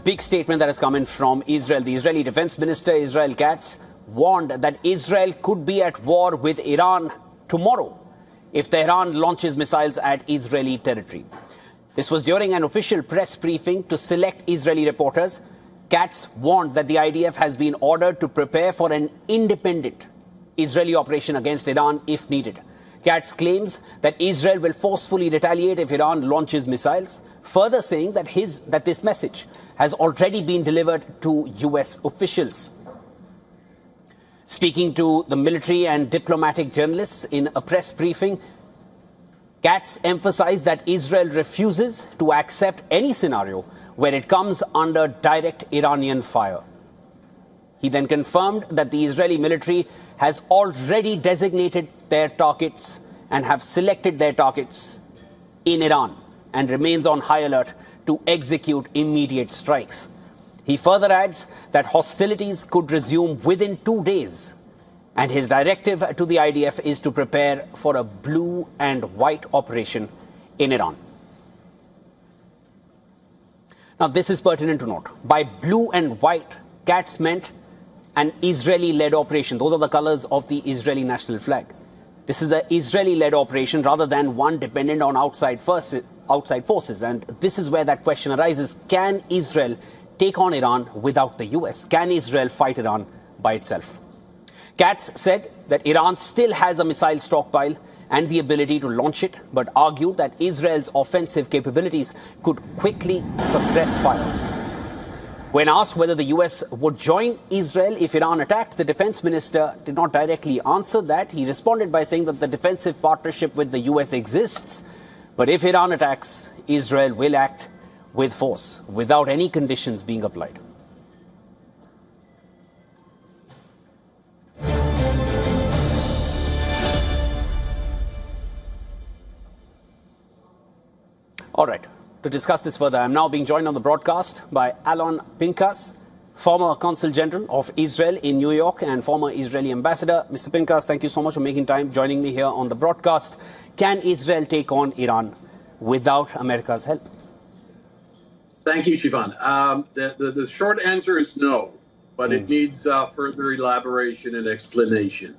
big statement that has come in from Israel. The Israeli Defence Minister Israel Katz warned that Israel could be at war with Iran tomorrow if Tehran launches missiles at Israeli territory. This was during an official press briefing to select Israeli reporters. Katz warned that the IDF has been ordered to prepare for an independent Israeli operation against Iran if needed. Katz claims that Israel will forcefully retaliate if Iran launches missiles, further saying that this message has already been delivered to US officials. Speaking to the military and diplomatic journalists in a press briefing, Katz emphasized that Israel refuses to accept any scenario where it comes under direct Iranian fire. He then confirmed that the Israeli military has already designated their targets and have selected their targets in Iran and remains on high alert to execute immediate strikes. He further adds that hostilities could resume within 2 days, and his directive to the IDF is to prepare for a blue and white operation in Iran. Now, this is pertinent to note. By blue and white, Katz meant an Israeli-led operation. Those are the colors of the Israeli national flag. This is an Israeli-led operation rather than one dependent on outside forces. And this is where that question arises. Can Israel take on Iran without the US? Can Israel fight Iran by itself? Katz said that Iran still has a missile stockpile and the ability to launch it, but argued that Israel's offensive capabilities could quickly suppress fire. When asked whether the US would join Israel if Iran attacked, the defense minister did not directly answer that. He responded by saying that the defensive partnership with the US exists, but if Iran attacks, Israel will act with force without any conditions being applied. All right. To discuss this further, I'm now being joined on the broadcast by Alon Pinkas, former Consul General of Israel in New York and former Israeli ambassador. Mr. Pinkas, thank you so much for making time joining me here on the broadcast. Can Israel take on Iran without America's help? Thank you, Shivan. The short answer is no, but it needs further elaboration and explanation.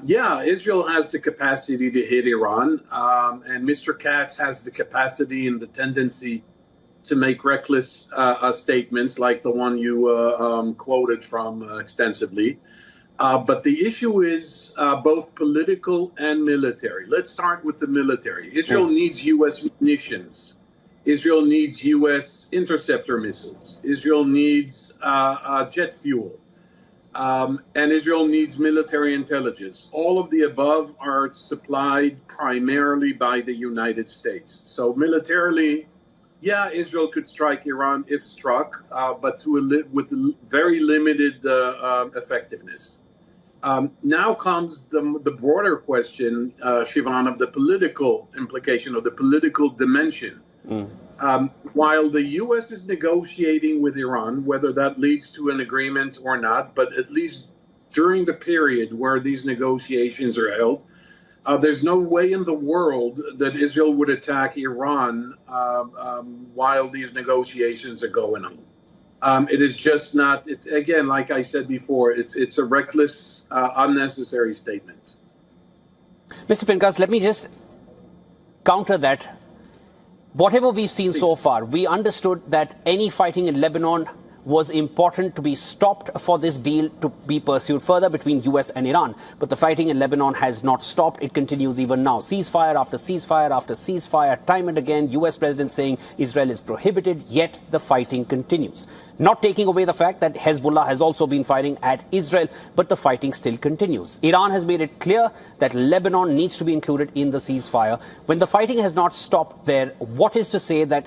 Yeah, Israel has the capacity to hit Iran, and Mr. Katz has the capacity and the tendency to make reckless statements like the one you quoted from extensively. But the issue is both political and military. Let's start with the military. Israel needs U.S. munitions. Israel needs U.S. interceptor missiles. Israel needs jet fuel. And Israel needs military intelligence. All of the above are supplied primarily by the United States. So militarily, yeah, Israel could strike Iran if struck, but with very limited effectiveness. Now comes the broader question, Shivan, of the political implication, of the political dimension. While the U.S. is negotiating with Iran, whether that leads to an agreement or not, but at least during the period where these negotiations are held, there's no way in the world that Israel would attack Iran while these negotiations are going on. It is just not, it's, again, like I said before, it's a reckless, unnecessary statement. Mr. Pinkas, let me just counter that. Whatever we've seen so far, we understood that any fighting in Lebanon was important to be stopped for this deal to be pursued further between US and Iran. But the fighting in Lebanon has not stopped. It continues even now. Ceasefire after ceasefire after ceasefire, time and again, US President saying Israel is prohibited, yet the fighting continues. Not taking away the fact that Hezbollah has also been firing at Israel, but the fighting still continues. Iran has made it clear that Lebanon needs to be included in the ceasefire. When the fighting has not stopped there, what is to say that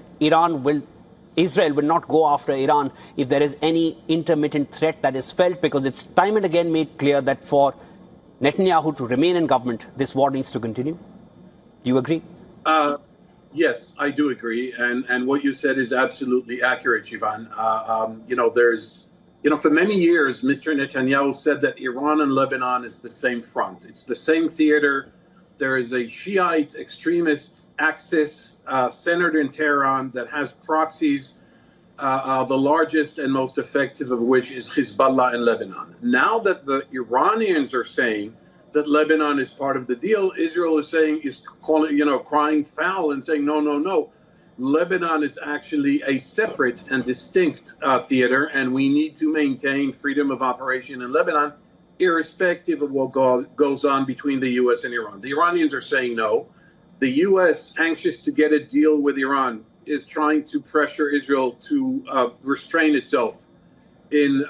Israel will not go after Iran if there is any intermittent threat that is felt, because it's time and again made clear that for Netanyahu to remain in government, this war needs to continue? Do you agree? Yes, I do agree. And what you said is absolutely accurate, Shivan. For many years, Mr. Netanyahu said that Iran and Lebanon is the same front. It's the same theater. There is a Shiite extremist axis centered in Tehran that has proxies the largest and most effective of which is Hezbollah in Lebanon. Now that the Iranians are saying that Lebanon is part of the deal, Israel is calling, crying foul and saying, no, no, no. Lebanon is actually a separate and distinct theater, and we need to maintain freedom of operation in Lebanon, irrespective of what goes on between the U.S. and Iran. The Iranians are saying no. The U.S., anxious to get a deal with Iran, is trying to pressure Israel to restrain itself in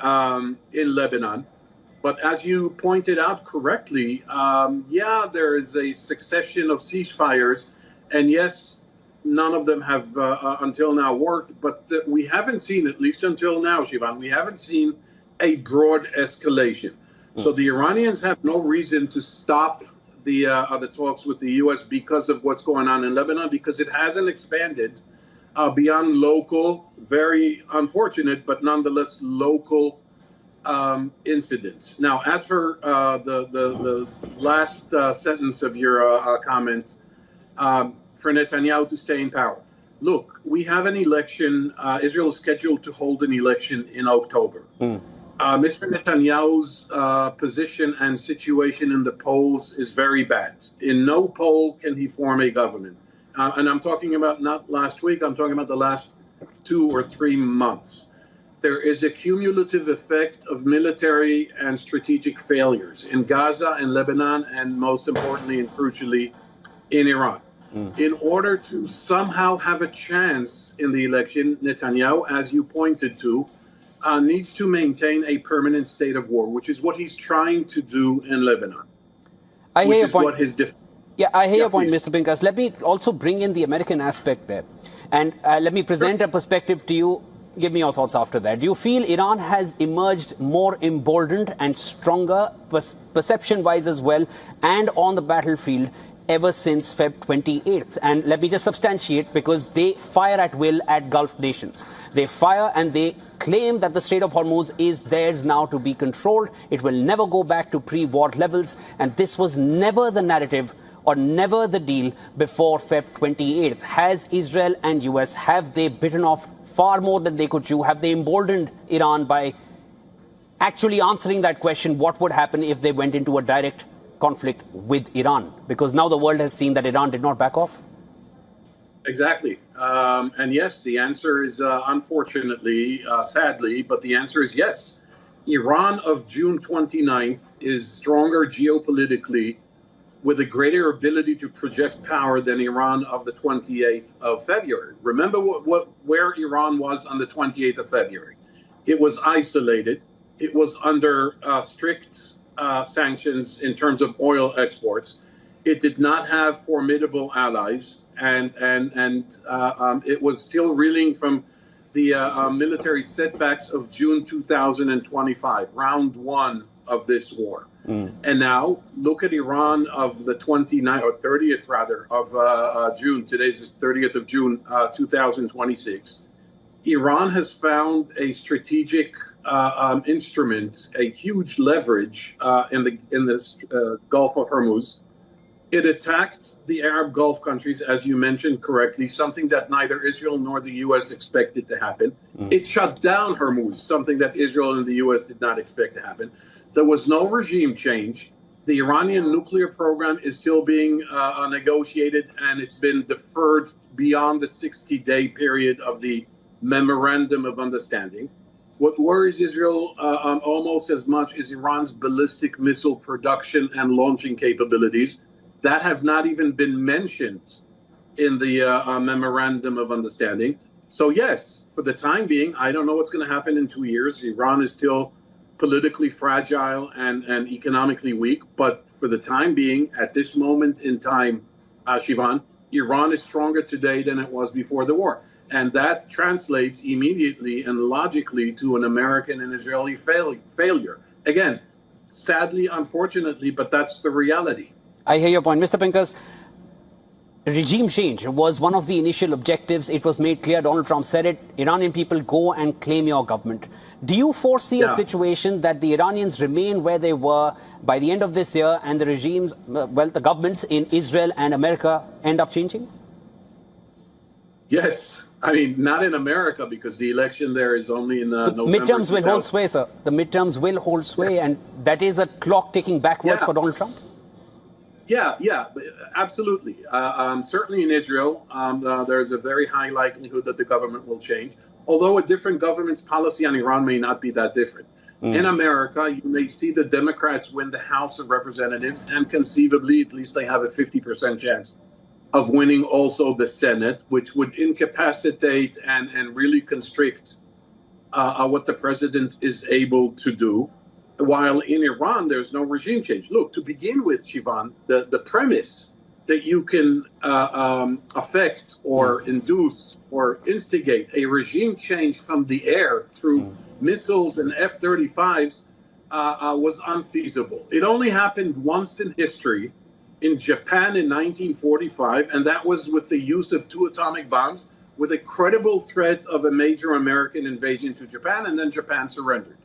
Lebanon. But as you pointed out correctly, there is a succession of ceasefires, and yes, none of them have until now worked, but we haven't seen, at least until now, Shivan, we haven't seen a broad escalation. So the Iranians have no reason to stop the talks with the U.S. because of what's going on in Lebanon, because it hasn't expanded beyond local, very unfortunate, but nonetheless local incidents. Now, as for the last sentence of your comment, for Netanyahu to stay in power. Look, we have an election. Israel is scheduled to hold an election in October. Mr. Netanyahu's position and situation in the polls is very bad. In no poll can he form a government. And I'm talking about not last week, I'm talking about the last 2 or 3 months. There is a cumulative effect of military and strategic failures in Gaza and Lebanon, and most importantly and crucially, in Iran. In order to somehow have a chance in the election, Netanyahu, as you pointed to, needs to maintain a permanent state of war, which is what he's trying to do in Lebanon. I hear your point. I hear your point, please. Mr. Pinkas. Let me also bring in the American aspect there. And let me present a perspective to you. Give me your thoughts after that. Do you feel Iran has emerged more emboldened and stronger, perception-wise as well, and on the battlefield ever since Feb 28th? And let me just substantiate, because they fire at will at Gulf nations. They fire and they claim that the Strait of Hormuz is theirs now to be controlled. It will never go back to pre-war levels. And this was never the narrative or never the deal before Feb 28th. Has Israel and US, have they bitten off far more than they could chew? Have they emboldened Iran by actually answering that question, what would happen if they went into a direct conflict with Iran? Because now the world has seen that Iran did not back off. Exactly. And yes, the answer is unfortunately, sadly, but the answer is yes. Iran of June 29th is stronger geopolitically, with a greater ability to project power than Iran of the 28th of February. Remember where Iran was on the 28th of February. It was isolated. It was under strict sanctions in terms of oil exports. It did not have formidable allies, and it was still reeling from the military setbacks of June 2025, round 1 of this war. And now look at Iran of the 29th or 30th rather of June. Today's is 30th of June 2026. Iran has found a strategic instrument, a huge leverage in the Gulf of Hormuz. It attacked the Arab Gulf countries, as you mentioned correctly, something that neither Israel nor the U.S. expected to happen. It shut down Hormuz, something that Israel and the U.S. did not expect to happen. There was no regime change. The Iranian nuclear program is still being negotiated, and it's been deferred beyond the 60-day period of the Memorandum of Understanding. What worries Israel almost as much is Iran's ballistic missile production and launching capabilities that have not even been mentioned in the Memorandum of Understanding. So yes, for the time being, I don't know what's going to happen in 2 years. Iran is still politically fragile and economically weak. But for the time being, at this moment in time, Shivan, Iran is stronger today than it was before the war. And that translates immediately and logically to an American and Israeli failure. Again, sadly, unfortunately, but that's the reality. I hear your point. Mr. Pinkas, regime change was one of the initial objectives. It was made clear. Donald Trump said it. Iranian people, go and claim your government. Do you foresee a situation that the Iranians remain where they were by the end of this year and the regimes, the governments in Israel and America end up changing? Yes. I mean, not in America, because the election there is only in November. Midterms will hold sway, sir. The midterms will hold sway, and that is a clock ticking backwards for Donald Trump. Yeah, absolutely. Certainly in Israel, there's a very high likelihood that the government will change, although a different government's policy on Iran may not be that different. In America, you may see the Democrats win the House of Representatives, and conceivably, at least they have a 50% chance of winning also the Senate, which would incapacitate and really constrict what the president is able to do. While in Iran, there's no regime change. Look, to begin with, Shivan, the premise that you can affect or induce or instigate a regime change from the air through missiles and F-35s was unfeasible. It only happened once in history, in Japan in 1945, and that was with the use of 2 atomic bombs, with a credible threat of a major American invasion to Japan, and then Japan surrendered.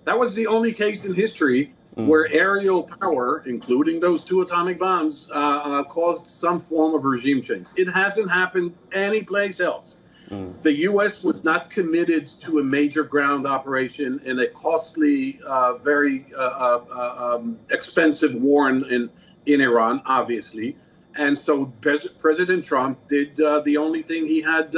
That was the only case in history where aerial power, including those 2 atomic bombs, caused some form of regime change. It hasn't happened anyplace else. The U.S. was not committed to a major ground operation in a costly, very expensive war in Iran, obviously. And so President Trump did the only thing he had,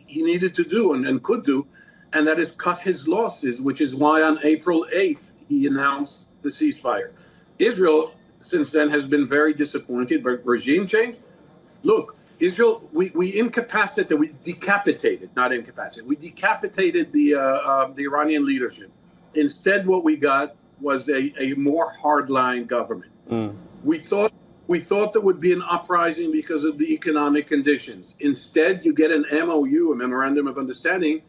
he needed to do and could do, and that is cut his losses, which is why on April 8th, he announced the ceasefire. Israel, since then, has been very disappointed by regime change. Look, Israel, we incapacitated, we decapitated, not incapacitated, we decapitated the Iranian leadership. Instead, what we got was a more hardline government. We thought there would be an uprising because of the economic conditions. Instead, you get an MOU, a Memorandum of Understanding,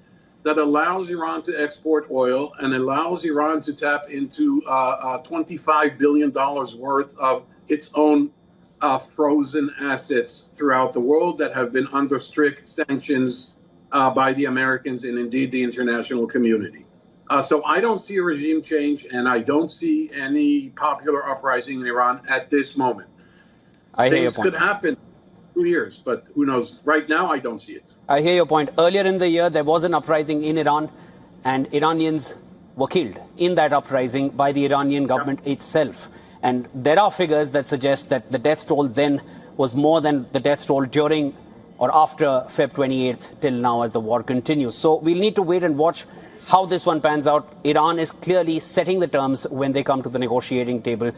that allows Iran to export oil and allows Iran to tap into $25 billion worth of its own frozen assets throughout the world that have been under strict sanctions by the Americans and indeed the international community. So I don't see a regime change, and I don't see any popular uprising in Iran at this moment. I hear your point. Things could happen in 2 years, but who knows? Right now, I don't see it. I hear your point. Earlier in the year, there was an uprising in Iran, and Iranians were killed in that uprising by the Iranian government itself. And there are figures that suggest that the death toll then was more than the death toll during or after Feb 28th till now as the war continues. So we'll need to wait and watch how this one pans out. Iran is clearly setting the terms when they come to the negotiating table,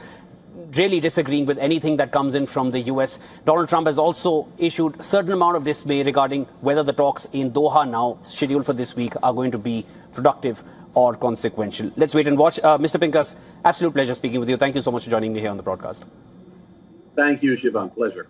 really disagreeing with anything that comes in from the US. Donald Trump has also issued a certain amount of dismay regarding whether the talks in Doha now scheduled for this week are going to be productive or consequential. Let's wait and watch. Mr. Pincus, absolute pleasure speaking with you. Thank you so much for joining me here on the broadcast. Thank you, Shivan. Pleasure.